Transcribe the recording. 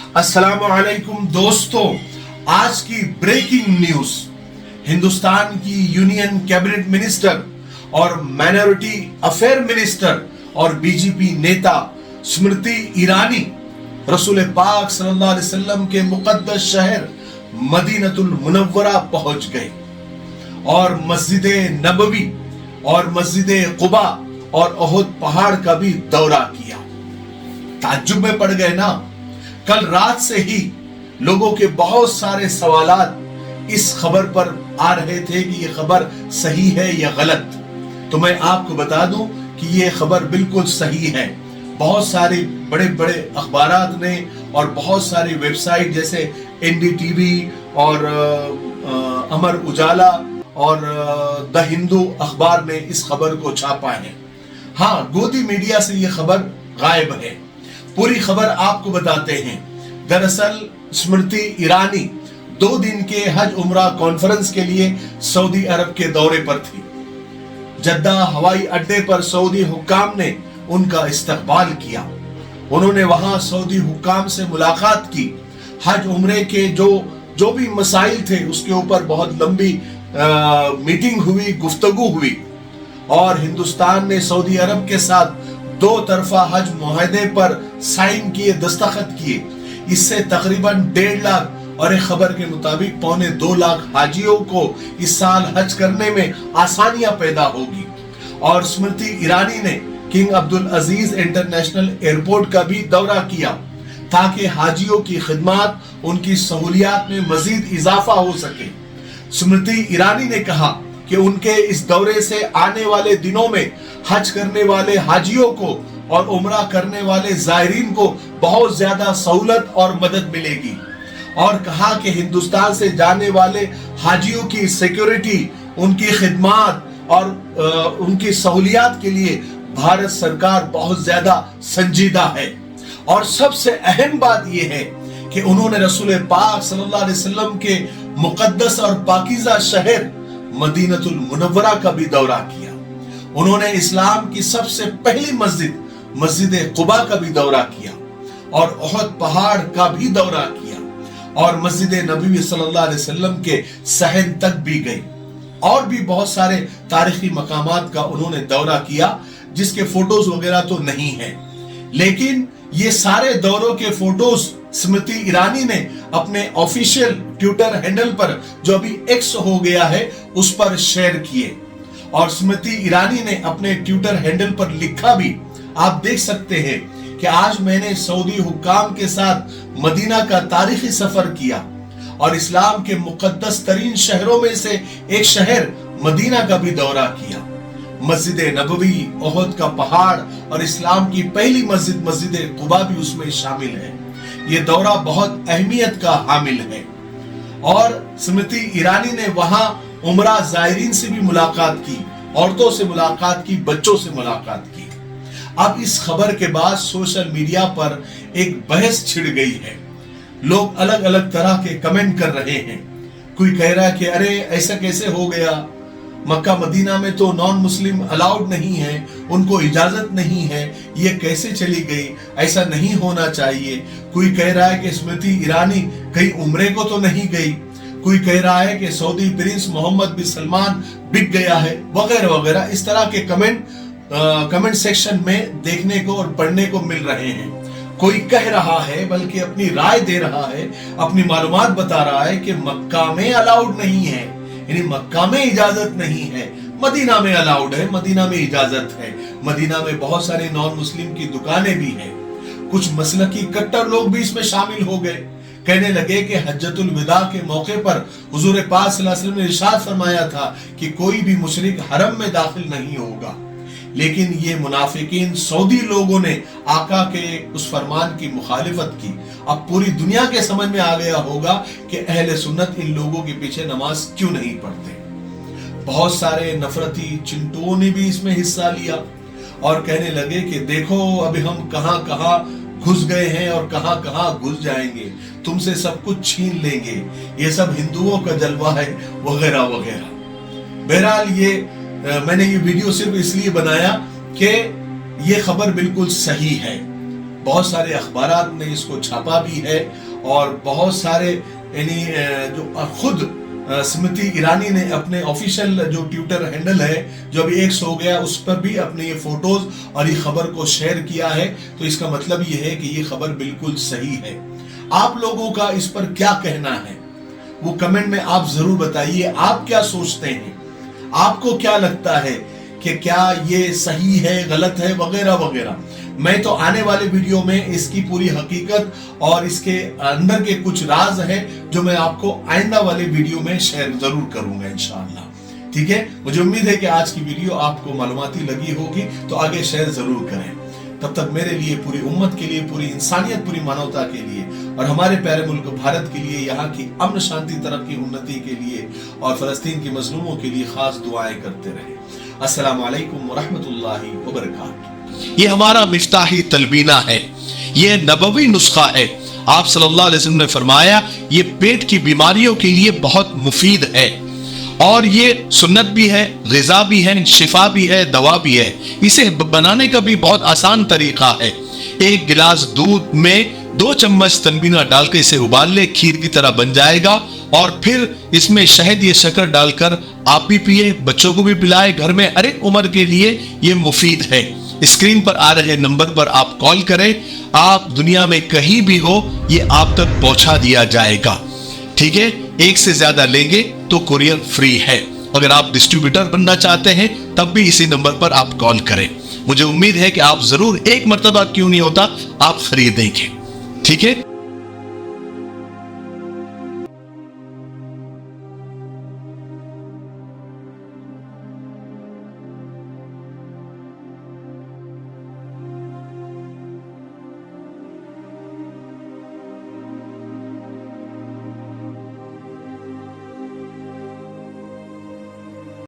अस्सलाम वालेकुम दोस्तों, आज की ब्रेकिंग न्यूज। हिंदुस्तान की यूनियन कैबिनेट मिनिस्टर और माइनॉरिटी अफेयर मिनिस्टर और बीजेपी नेता स्मृति ईरानी रसूल पाक सल्लल्लाहु अलैहि वसल्लम के मुकद्दस शहर मदीनतुल मुनव्वरा पहुंच गए और मस्जिद नबवी और मस्जिद कुबा और ओहद पहाड़ का भी दौरा किया। ताज्जुब में पड़ गए ना। कल रात से ही लोगों के बहुत सारे सवालात इस खबर पर आ रहे थे कि ये खबर सही है या गलत। तो मैं आपको बता दूं कि ये खबर बिल्कुल सही है। बहुत सारे बड़े बड़े अखबारात ने और बहुत सारी वेबसाइट जैसे एनडीटीवी और अमर उजाला और द हिंदू अखबार ने इस खबर को छापा है। हाँ, गोदी मीडिया से ये खबर गायब है। पूरी खबर आपको बताते हैं। दरअसल स्मृति ईरानी 2 दिन के हज उम्रा कॉन्फ्रेंस के लिए सऊदी अरब के दौरे पर थी। जद्दा हवाई अड्डे पर सऊदी हुक्काम ने उनका इस्तकबाल किया। उन्होंने वहां सऊदी हुक्काम से मुलाकात की। हज उम्रे के जो भी मसाइल थे उसके ऊपर बहुत लंबी मीटिंग हुई, गुफ्तगू हुई और हिंदुस्तान ने सऊदी अरब के साथ 2 तरफा हज मुआहदे पर साइन किए, दस्तखत किए। इससे तकरीबन 1.5 लाख और एक खबर के मुताबिक 1.25 लाख हाजियों को इस साल हज करने में आसानियां पैदा होगी। और स्मृति ईरानी ने किंग अब्दुल अजीज इंटरनेशनल एयरपोर्ट का भी दौरा किया ताकि हाजियों की खिदमत, उनकी सहूलियात में मजीद इजाफा हो सके। स्मृति ईरानी ने कहा कि उनके इस दौरे से आने वाले दिनों में हज करने वाले हाजियों को और उम्रा करने वाले जायरीन को बहुत ज्यादा सहूलत और मदद मिलेगी। और कहा कि हिंदुस्तान से जाने वाले हाजियों की सिक्योरिटी, उनकी खिदमत और उनकी सहूलियात के लिए भारत सरकार बहुत ज्यादा संजीदा है। और सबसे अहम बात यह है कि उन्होंने रसूल पाक सल्लल्लाहु अलैहि वसल्लम के मुकद्दस और पाकीज़ा शहर मदीनतुल मुनव्वरा का भी दौरा किया। उन्होंने इस्लाम की सबसे पहली मस्जिद कुबा का भी दौरा किया और ओहद पहाड़ का भी दौरा किया और मस्जिद नबवी सल्लल्लाहु अलैहि वसल्लम के सहन तक भी गए। और भी बहुत सारे तारीखी मकामात का उन्होंने दौरा किया जिसके फोटोज वगैरह तो नहीं है, लेकिन ये सारे दौरों के फोटोज स्मृति ईरानी ने अपने ऑफिशियल ट्विटर हैंडल पर, जो अभी एक्स हो गया है, उस पर शेयर किए। और स्मृति ईरानी ने अपने ट्विटर हैंडल पर लिखा भी, आप देख सकते हैं कि आज मैंने सऊदी हुक्काम के साथ मदीना का तारीखी सफर किया और इस्लाम के मुकद्दस तरीन शहरों में से एक शहर मदीना का भी दौरा किया। मस्जिद नबवी, ओहद का पहाड़ और इस्लाम की पहली मस्जिद कुबा भी उसमें शामिल है। ये दौरा बहुत अहमियत का हामिल है। और स्मृति ईरानी ने वहां उम्रा जायरीन से भी मुलाकात की, औरतों से मुलाकात की, बच्चों से मुलाकात की। अब इस खबर के बाद सोशल मीडिया पर एक बहस छिड़ गई है। लोग अलग अलग तरह के कमेंट कर रहे हैं। कोई कह रहा है कि अरे ऐसा कैसे हो गया, मक्का मदीना में तो नॉन मुस्लिम अलाउड नहीं है, उनको इजाजत नहीं है, ये कैसे चली गई, ऐसा नहीं होना चाहिए। कोई कह रहा है कि स्मृति ईरानी कहीं उम्रे को तो नहीं गई। कोई कह रहा है कि सऊदी प्रिंस मोहम्मद बिन सलमान बिक गया है, वगैरह वगैरह। इस तरह के कमेंट सेक्शन में देखने को और पढ़ने को मिल रहे हैं। कोई कह रहा है, बल्कि अपनी राय दे रहा है, अपनी मालूमात बता रहा है कि मक्का में अलाउड नहीं है, यानी मक्का में इजाजत नहीं है, मदीना में अलाउड है, मदीना में इजाजत है। मदीना में बहुत सारे नॉन मुस्लिम की दुकानें भी हैं। कुछ मसलकी कट्टर लोग भी इसमें शामिल हो गए। कहने लगे कि हज्जतुल विदा के मौके पर हुजूर पाक सल्लल्लाहु अलैहि वसल्लम ने इरशाद फरमाया था कि कोई भी मुशरिक हरम में दाखिल नहीं होगा। लेकिन ये मुनाफिकीन सऊदी लोगों ने आका के उस फरमान की मुखालिफत की। अब पूरी दुनिया के समझ में आ गया होगा कि अहले सुन्नत इन लोगों के पीछे नमाज क्यों नहीं पढ़ते। बहुत सारे नफरती चिंटुओं ने भी इसमें हिस्सा लिया और कहने लगे कि देखो अभी हम कहां कहां घुस गए हैं और कहां कहां घुस जाएंगे, तुमसे सब कुछ छीन लेंगे, ये सब हिंदुओं का जलवा है, वगैरह वगैरह। बहरहाल ये मैंने ये वीडियो सिर्फ इसलिए बनाया कि ये खबर बिल्कुल सही है। بہت سارے اخبارات نے اس کو چھاپا بھی ہے اور بہت سارے یعنی جو خود اسمرتی ایرانی نے اپنے آفیشیل جو ٹویٹر ہینڈل ہے جو ابھی 100 ہو گیا اس پر بھی اپنے یہ فوٹوز اور یہ خبر کو شیئر کیا ہے. تو اس کا مطلب یہ ہے کہ یہ خبر بالکل صحیح ہے. آپ لوگوں کا اس پر کیا کہنا ہے وہ کمنٹ میں آپ ضرور بتائیے. آپ کیا سوچتے ہیں, آپ کو کیا لگتا ہے کہ کیا یہ صحیح ہے, غلط ہے, وغیرہ وغیرہ. میں تو آنے والے ویڈیو میں اس کی پوری حقیقت اور اس کے اندر کے کچھ راز ہے جو میں آپ کو آئندہ والے ویڈیو میں شیئر ضرور کروں گا انشاءاللہ. ٹھیک ہے, مجھے امید ہے کہ آج کی ویڈیو آپ کو معلوماتی لگی ہوگی, تو آگے شیئر ضرور کریں. تب تک میرے لیے, پوری امت کے لیے, پوری انسانیت, پوری مانوتا کے لیے اور ہمارے پیارے ملک بھارت کے لیے, یہاں کی امن شانتی ترقی انتی کے لیے اور فلسطین کے مظلوموں کے لیے خاص دعائیں کرتے رہیں. السلام علیکم ورحمۃ اللہ وبرکاتہ. یہ ہمارا مفتاحی تلبینہ ہے, یہ نبوی نسخہ ہے. آپ صلی اللہ علیہ وسلم نے فرمایا یہ پیٹ کی بیماریوں کے لیے بہت مفید ہے اور یہ سنت بھی ہے, غذا بھی ہے, شفا بھی ہے, دوا بھی ہے. اسے بنانے کا بھی بہت آسان طریقہ ہے. ایک گلاس دودھ میں 2 چمچ تلبینہ ڈال کے اسے ابال لے, کھیر کی طرح بن جائے گا. اور پھر اس میں شہد یا شکر ڈال کر آپ بھی پیئے, بچوں کو بھی پلائے. گھر میں ہر ایک عمر کے لیے یہ مفید ہے. اسکرین پر آ رہے نمبر پر آپ کال کریں, آپ دنیا میں کہیں بھی ہو یہ آپ تک پہنچا دیا جائے گا. ٹھیک ہے, ایک سے زیادہ لیں گے تو کوریئر فری ہے. اگر آپ ڈسٹریبیوٹر بننا چاہتے ہیں تب بھی اسی نمبر پر آپ کال کریں. مجھے امید ہے کہ آپ ضرور ایک مرتبہ کیوں نہیں ہوتا آپ خریدیں گے. ٹھیک ہے.